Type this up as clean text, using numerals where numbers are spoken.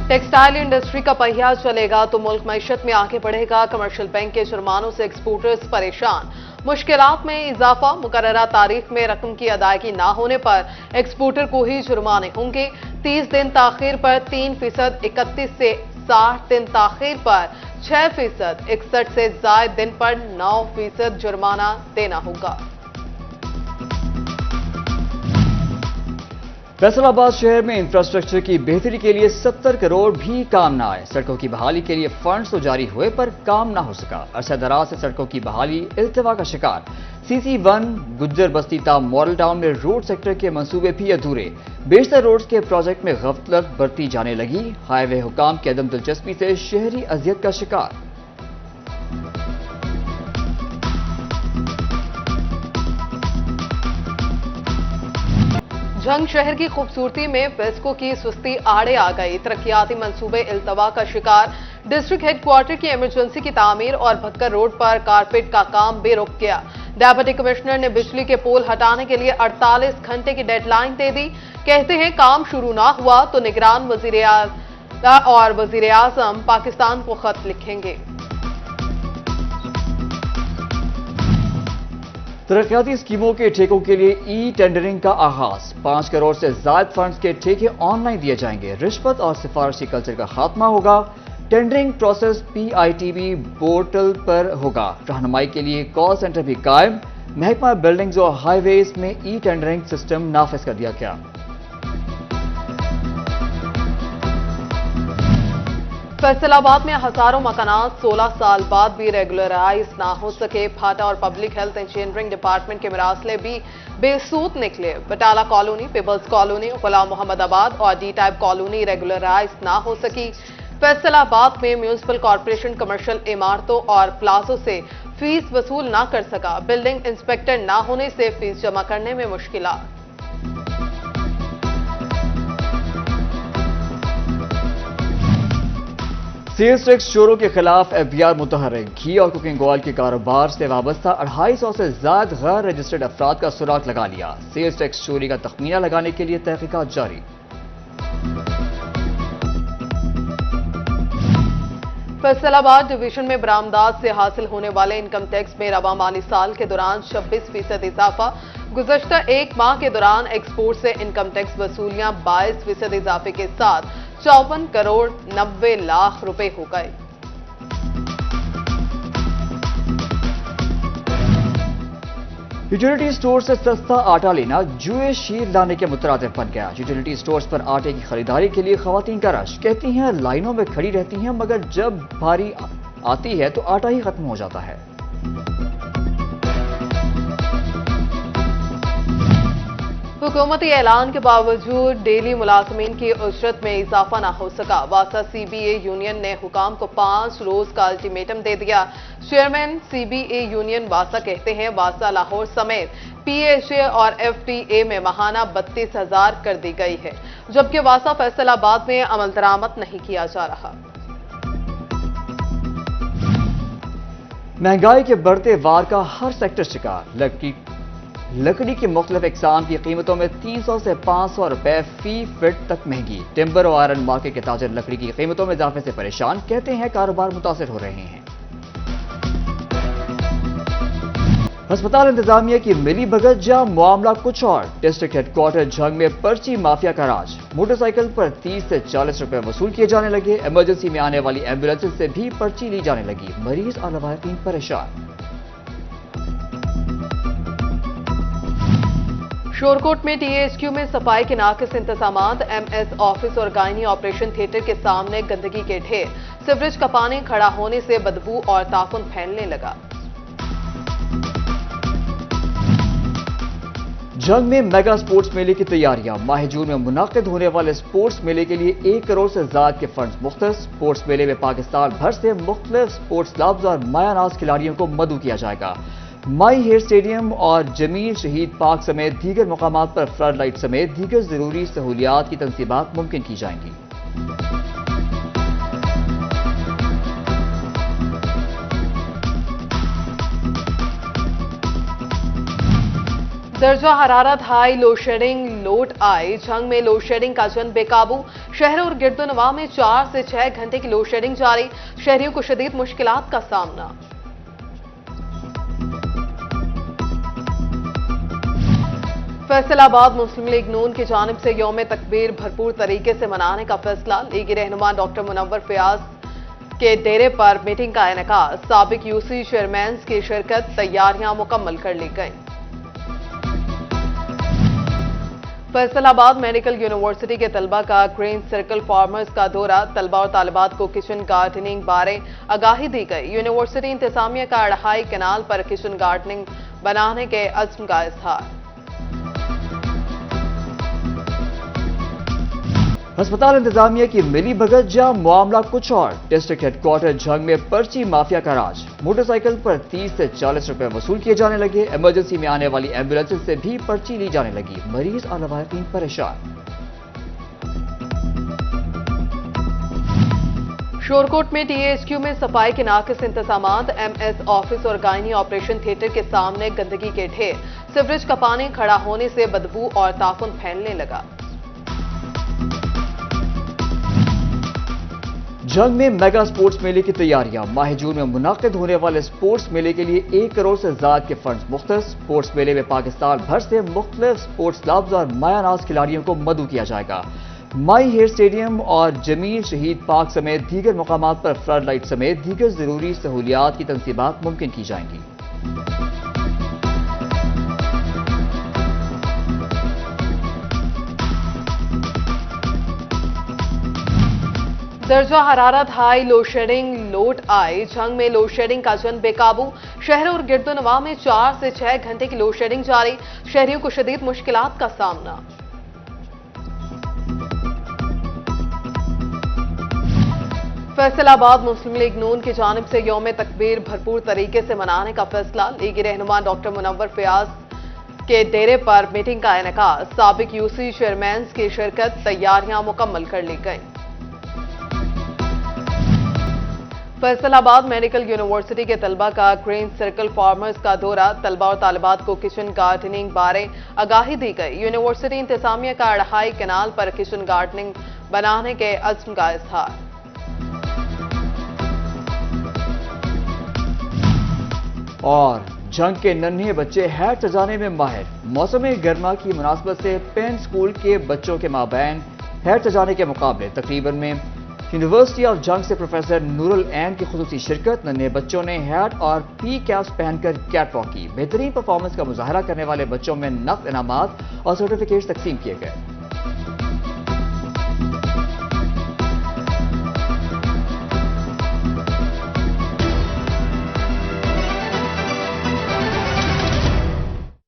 Textile industry का पहिया चलेगा तो मुल्क मईशत में आगे बढ़ेगा। कमर्शियल बैंक के जुर्मानों से एक्सपोर्टर्स परेशान। मुश्किलात में इजाफा। मुकर्ररा तारीख में रकम की अदायगी ना होने पर एक्सपोर्टर को ही जुर्माने होंगे। 30 दिन ताखीर पर 3%, 31 से 60 दिन ताखीर पर 6%, 61 से ज्यादा दिन पर 9% जुर्माना देना होगा। फैसलाबाद शहर में इंफ्रास्ट्रक्चर की बेहतरी के लिए 70 करोड़ भी काम न आए। सड़कों की बहाली के लिए फंड्स तो जारी हुए पर काम न हो सका। अरसा दराज से सड़कों की बहाली इल्तिवा का शिकार। CC1 गुज्जर बस्ती ता मॉडल टाउन में रोड सेक्टर के मंसूबे भी अधूरे। बेशतर रोड्स के प्रोजेक्ट में गफलत बरती जाने लगी। हाईवे हुकाम की अदम दिलचस्पी से शहरी अजियत का शिकार। जंग शहर की खूबसूरती में वेस्को की सुस्ती आड़े आ गई। तरक्याती मंसूबे इल्तवा का शिकार। डिस्ट्रिक्ट हेडक्वार्टर की इमरजेंसी की तामीर और भक्कर रोड पर कारपेट का काम बेरुख गया। डेप्यूटी कमिश्नर ने बिजली के पोल हटाने के लिए 48 घंटे की डेडलाइन दे दी। कहते हैं काम शुरू ना हुआ तो निगरान वजीर आला और वजीर आजम पाकिस्तान को खत लिखेंगे। तरक्याती स्कीमों के ठेकों के लिए ई टेंडरिंग का आगाज। 5 करोड़ से ज्यादा फंड्स के ठेके ऑनलाइन दिए जाएंगे। रिश्वत और सिफारशी कल्चर का खात्मा होगा। टेंडरिंग प्रोसेस PITB पोर्टल पर होगा। रहनुमाई के लिए कॉल सेंटर भी कायम। महकमा बिल्डिंग्स और हाईवेज में ई टेंडरिंग सिस्टम नाफिज कर दिया गया। फैसलाबाद में हजारों मकानात 16 साल बाद भी रेगुलराइज ना हो सके। फाटा और पब्लिक हेल्थ इंजीनियरिंग डिपार्टमेंट के मरासले भी बेसूत निकले। बटाला कॉलोनी, पीपल्स कॉलोनी, गुलाम मोहम्मद आबाद और D टाइप कॉलोनी रेगुलराइज ना हो सकी। फैसलाबाद में म्यूनिसिपल कॉर्पोरेशन कमर्शियल इमारतों और प्लाजों से फीस वसूल ना कर सका। बिल्डिंग इंस्पेक्टर ना होने से फीस जमा करने में मुश्किलात। सेल्स टैक्स चोरों के खिलाफ FBI मुतहर्रिक। घी और कुकिंग ऑयल के कारोबार से वाबस्ता 250 से ज्यादा गैर रजिस्टर्ड अफराद का सुराग लगा लिया। सेल्स टैक्स चोरी का तखमीना लगाने के लिए तहकीकात जारी। फैसलाबाद डिवीजन में बरामदात से हासिल होने वाले इनकम टैक्स में रवा माली साल के दौरान 26% इजाफा। गुज़श्ता एक माह के दौरान एक्सपोर्ट से इनकम टैक्स वसूलियां 22% इजाफे के साथ 54 करोड़ 90 लाख रुपए हो गए। यूटिलिटी स्टोर से सस्ता आटा लेना जुए शीर लाने के मुतरादिफ बन गया। यूटिलिटी स्टोर्स पर आटे की खरीदारी के लिए खवातीन का रश। कहती हैं लाइनों में खड़ी रहती हैं मगर जब भारी आती है तो आटा ही खत्म हो जाता है। हुकूमती ऐलान के बावजूद डेली मुलाजमीन की उजरत में इजाफा न हो सका। वासा CBA यूनियन ने हुकाम को 5 रोज का अल्टीमेटम दे दिया। चेयरमैन CBA यूनियन वासा कहते हैं वासा लाहौर समेत PHA और FTA में माहाना 32,000 कर दी गई है, जबकि वासा फैसलाबाद में अमल दरामद नहीं किया जा रहा। महंगाई के बढ़ते वार का हर सेक्टर शिकार। लकड़ी की मुख्तलिफ इकसाम की कीमतों में 300 से 500 रुपए फी फिट तक महंगी। टिम्बर और आयरन मार्केट के ताजर लकड़ी की कीमतों में इजाफे से परेशान। कहते हैं कारोबार मुतासिर हो रहे हैं। अस्पताल इंतजामिया की मिली भगत या मामला कुछ और। डिस्ट्रिक्ट हेडक्वार्टर जंग में पर्ची माफिया का राज। मोटरसाइकिल पर 30 से 40 रुपए वसूल किए जाने लगे। इमरजेंसी में आने वाली एम्बुलेंस से भी पर्ची ली जाने लगी। मरीज और लवाहिकीन परेशान। शोरकोट में THQ में सफाई के नाकिस इंतजामात। MS ऑफिस और गायनी ऑपरेशन थिएटर के सामने गंदगी के ढेर। सीवरेज का पानी खड़ा होने से बदबू और ताफुन फैलने लगा। जंग में मेगा स्पोर्ट्स मेले की तैयारियां। माह जून में मुनाकिद होने वाले स्पोर्ट्स मेले के लिए 1 करोड़ से ज्यादा के फंड्स मुख्तस। स्पोर्ट्स मेले में पाकिस्तान भर से मुख्तलिफ स्पोर्ट्स क्लब्स और मायानाज खिलाड़ियों को मदऊ किया जाएगा। माई हेयर स्टेडियम और जमील शहीद पार्क समेत दीगर मकामात पर फ्लड लाइट समेत दीगर जरूरी सहूलियात की तंसीबात मुमकिन की जाएंगी। दर्जा हरारत हाई, लोड शेडिंग लोट आई। झंग में लोड शेडिंग का जन बेकाबू। शहरों और गिरदोनवा में 4 से 6 घंटे की लोड शेडिंग जारी। शहरियों को शदीद मुश्किलात का सामना। फैसलाबाद मुस्लिम लीग नून की जानिब से यौम तकबीर भरपूर तरीके से मनाने का फैसला। लीगी रहनुमा डॉक्टर मुनव्वर फयाज के डेरे पर मीटिंग का इनेकाद। साबिक यूसी चेयरमैन की शिरकत। तैयारियां मुकम्मल कर ली गईं। फैसलाबाद मेडिकल यूनिवर्सिटी के तलबा का ग्रीन सर्कल फार्मर्स का दौरा। तलबा और तालिबात को किचन गार्डनिंग बारे आगाही दी गई। यूनिवर्सिटी इंतजामिया का अढ़ाई कैनाल पर किचन गार्डनिंग बनाने के अज़्म का इजहार। अस्पताल इंतजामिया की मिली भगत या मामला कुछ और। डिस्ट्रिक्ट हेडक्वार्टर झंग में पर्ची माफिया का राज। मोटरसाइकिल पर 30 से 40 रुपए वसूल किए जाने लगे। इमरजेंसी में आने वाली एम्बुलेंस से भी पर्ची ली जाने लगी। मरीज और लवाहिकीन परेशान। शोरकोट में टीएचक्यू में सफाई के नाकिस इंतजामात। एमएस ऑफिस और गायनी ऑपरेशन थिएटर के सामने गंदगी के ढेर। सीवरेज का पानी खड़ा होने से बदबू और ताफुन फैलने लगा। झंग में मेगा स्पोर्ट्स मेले की तैयारियां। माह जून में मुनाकिद होने वाले स्पोर्ट्स मेले के लिए 1 करोड़ से ज्यादा के फंड्स मुख्तस। स्पोर्ट्स मेले में पाकिस्तान भर से मुख्तलिफ स्पोर्ट्स क्लब्स और मायानाज खिलाड़ियों को मदऊ किया जाएगा। माई हेयर स्टेडियम और जमील शहीद पार्क समेत दीगर मकामात पर फ्लड लाइट समेत दीगर जरूरी सहूलियात की तनसीबात मुमकिन की जाएंगी। दर्जा हरारत हाई, लोड शेडिंग लोट आई। झंग में लोड शेडिंग का जन बेकाबू। शहरों और गिरदोनवा में 4 से 6 घंटे की लोड शेडिंग जारी। शहरियों को शदीद मुश्किलात का सामना। फैसलाबाद मुस्लिम लीग नून की जानिब से यौम तकबीर भरपूर तरीके से मनाने का फैसला। लीगी रहनुमा डॉक्टर मुनव्वर फयाज के डेरे पर मीटिंग का इनेकाद। साबिक यूसी चेयरमैन की शिरकत। तैयारियां मुकम्मल कर ली गईं। फैसलाबाद मेडिकल यूनिवर्सिटी के तलबा का ग्रीन सर्कल फार्मर्स का दौरा। तलबा और तालिबात को किचन गार्डनिंग बारे आगाही दी गई। यूनिवर्सिटी इंतजामिया का अढ़ाई कैनाल पर किचन गार्डनिंग बनाने के अज़्म का इजहार। और झंग के नन्हे बच्चे हैट सजाने में माहिर। मौसम गर्मा की मुनासबत से पेन स्कूल के बच्चों के माबैन हैट सजाने के मुकाबले। तकरीबन में यूनिवर्सिटी ऑफ झंग से प्रोफेसर नूरुल ऐन की खुसूसी शिरकत। नन्हे बच्चों ने हैट और पी कैप्स पहनकर कैट वॉक की। बेहतरीन परफॉर्मेंस का मुजाहरा करने वाले बच्चों में नकद इनामात और सर्टिफिकेट्स तकसीम किए गए।